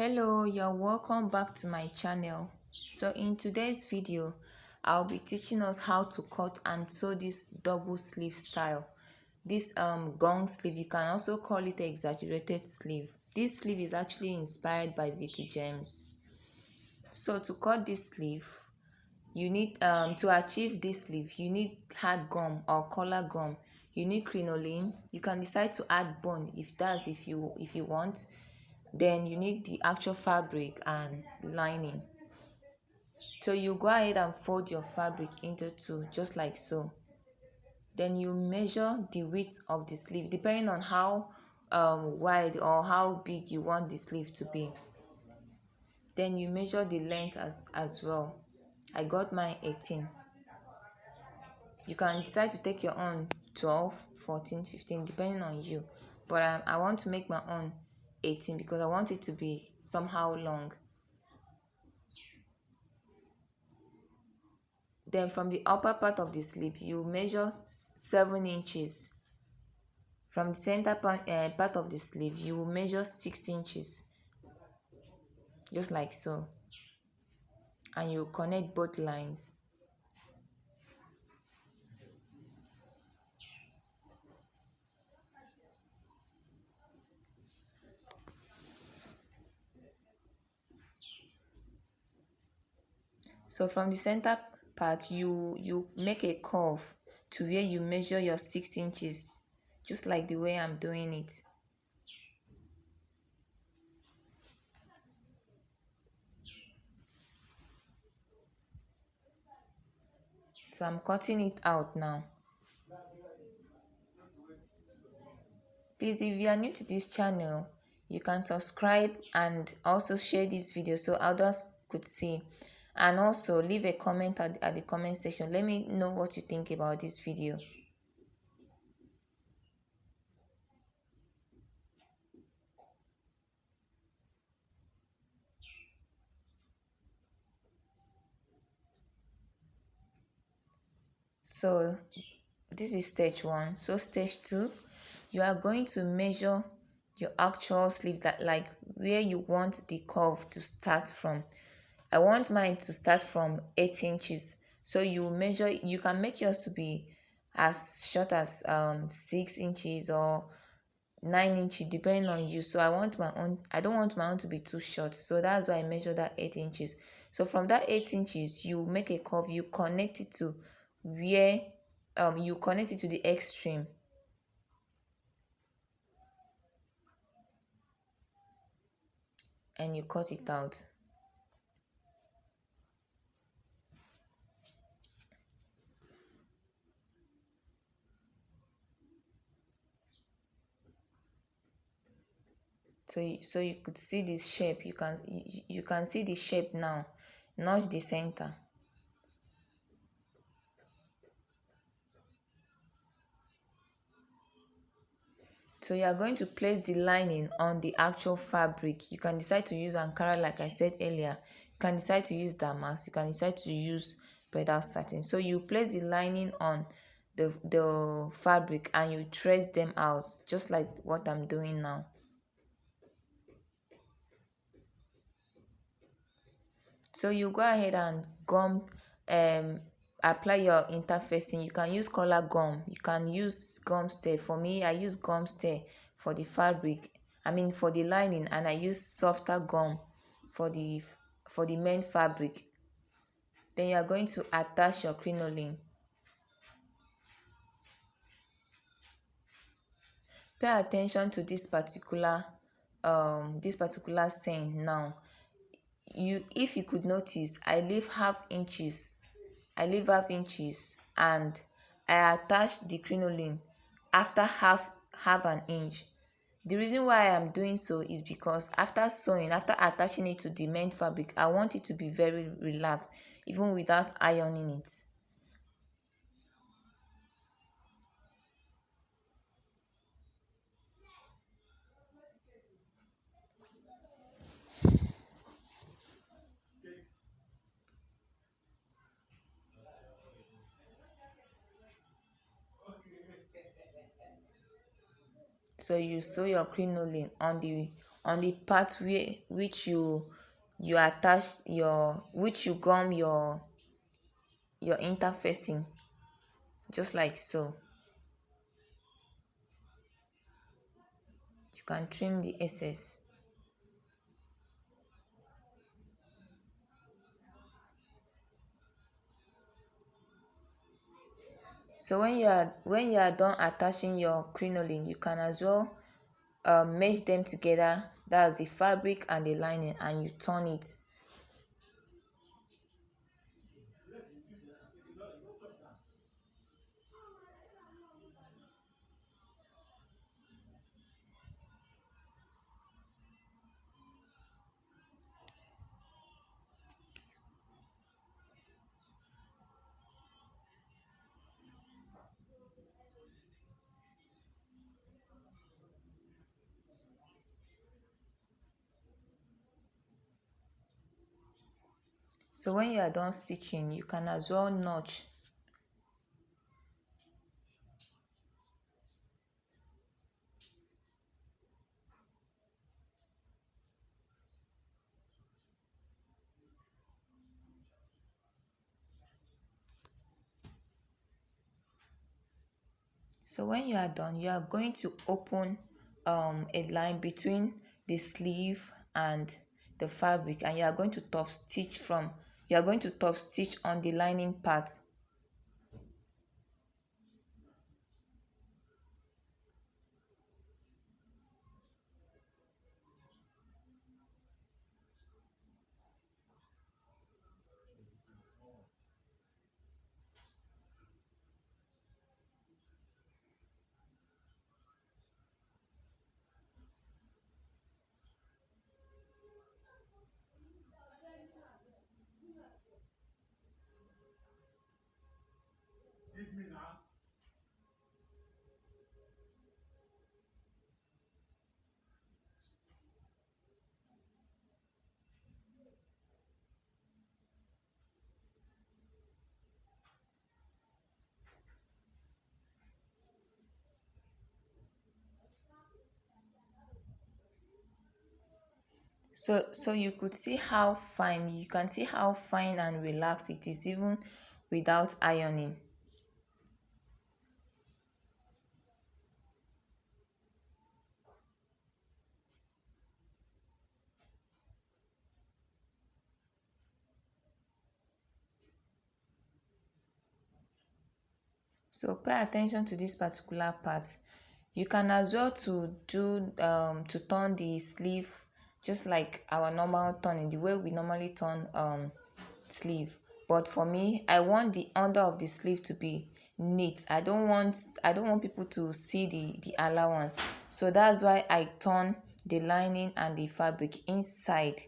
Hello, you're welcome back to my channel. So in today's video, I'll be teaching us how to cut and sew this double sleeve style. This gong sleeve, you can also call it exaggerated sleeve. This sleeve is actually inspired by Vicky James. So to cut this sleeve, you need to achieve this sleeve, you need hard gum or collar gum. You need crinoline. You can decide to add bond if you want. Then you need the actual fabric and lining. So you go ahead and fold your fabric into two, just like so. Then you measure the width of the sleeve depending on how wide or how big you want the sleeve to be. Then you measure the length as well. I got mine 18. You can decide to take your own 12, 14, 15 depending on you, but I want to make my own 18 because I want it to be somehow long. Then from the upper part of the sleeve, you measure 7 inches. From the center part of the sleeve, you measure 6 inches, just like so. And you connect both lines. So from the center part, you make a curve to where you measure your 6 inches, just like the way I'm doing it. So I'm cutting it out now. Please, if you are new to this channel, you can subscribe and also share this video so others could see, and also leave a comment at the comment section. Let me know what you think about this video. So this is stage 1. So stage 2, you are going to measure your actual sleeve, that like where you want the curve to start from. I want mine to start from 8 inches. So you measure, you can make yours to be as short as 6 inches or 9 inches depending on you. So I don't want my own to be too short, so that's why I measure that 8 inches. So from that 8 inches, you make a curve, you connect it to where you connect it to the extreme. And you cut it out. So you could see this shape. You can see the shape now. Notch the center. So you are going to place the lining on the actual fabric. You can decide to use Ankara, like I said earlier. You can decide to use damask. You can decide to use pedal satin. So you place the lining on the fabric and you trace them out, just like what I'm doing now. So you go ahead and gum apply your interfacing. You can use color gum, you can use gum stay. For me, I use gum stay for the fabric, for the lining, and I use softer gum for the main fabric. Then you are going to attach your crinoline. Pay attention to this particular saying now. If you could notice, I leave half inches and I attach the crinoline after half an inch. The reason why I'm doing so is because after attaching it to the main fabric, I want it to be very relaxed even without ironing it. So you sew your crinoline on on the part where which you attach your which you gum your interfacing, just like so. You can trim the excess. So when you are done attaching your crinoline, you can as well mesh them together. That's the fabric and the lining, and you turn it. So when you are done stitching, you can as well notch. So when you are done, you are going to open a line between the sleeve and the fabric, and you are going to top stitch on the lining part. So you could see how fine, you can see how fine and relaxed it is even without ironing. So pay attention to this particular part. You can as well to turn the sleeve just like our normal turning, the way we normally turn sleeve. But for me, I want the under of the sleeve to be neat. I don't want people to see the allowance. So that's why I turn the lining and the fabric inside.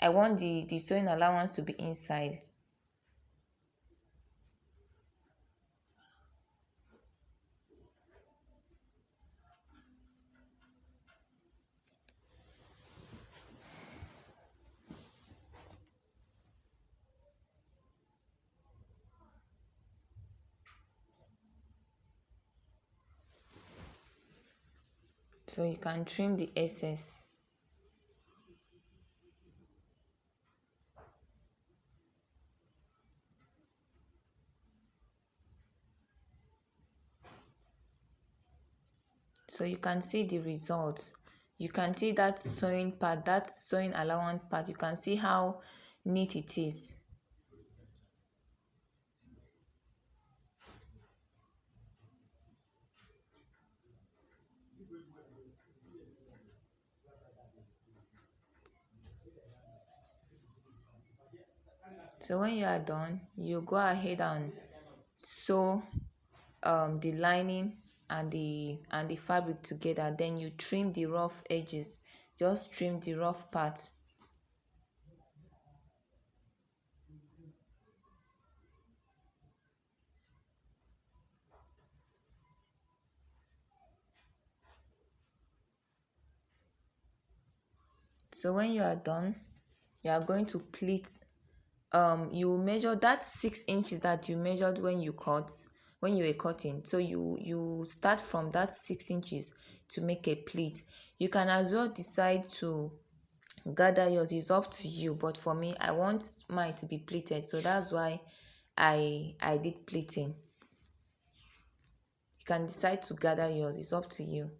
I want the sewing allowance to be inside. So you can trim the excess. So you can see the results. You can see that sewing part, that sewing allowance part. You can see how neat it is. So when you are done, you go ahead and sew the lining and the fabric together. Then you trim the rough edges. Just trim the rough part. So when you are done, you are going to pleat. You measure that 6 inches that you measured when when you were cutting. So you start from that 6 inches to make a pleat. You can as well decide to gather yours, is up to you, but for me I want mine to be pleated, so that's why I did pleating. You can decide to gather yours, it's up to you.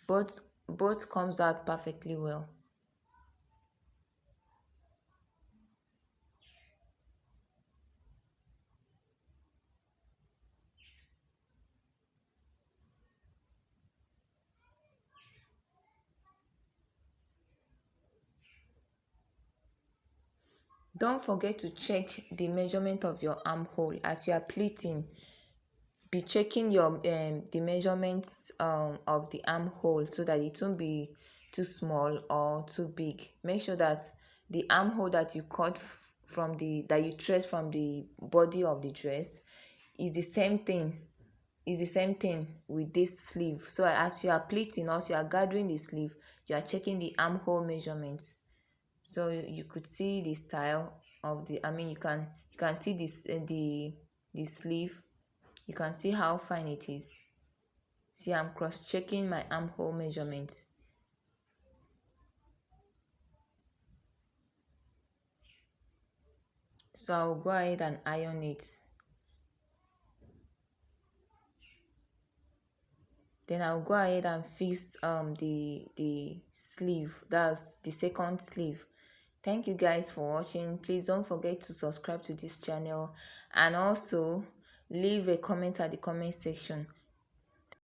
Both comes out perfectly well. Don't forget to check the measurement of your armhole as you are pleating. Be checking your the measurements of the armhole so that it won't be too small or too big. Make sure that the armhole that you cut from the that you trace from the body of the dress is the same thing, with this sleeve. So as you are pleating, also you are gathering the sleeve, you are checking the armhole measurements. So you could see the style of the, you can see this the sleeve. You can see how fine it is. See, I'm cross-checking my armhole measurements. So I'll go ahead and iron it. Then I'll go ahead and fix the sleeve. That's the second sleeve. Thank you guys for watching. Please don't forget to subscribe to this channel, and also leave a comment at the comment section.